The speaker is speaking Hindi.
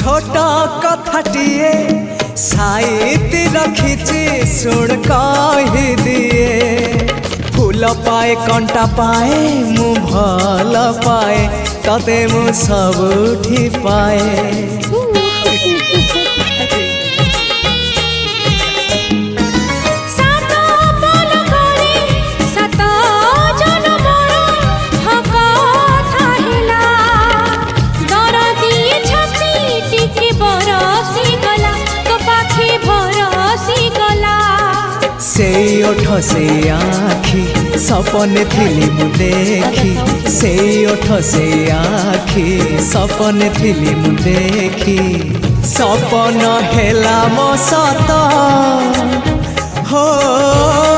छोट कथाटिए साइती रखिछि सुन कहि दिए फूल पाए कंटा पाए मु भल पाए तते मु सबुठी पाए से ओठ से आखी सपने थिली मु देखी से ओठ से आखी सपने थिली मु देखी सपन हेला मो सत हो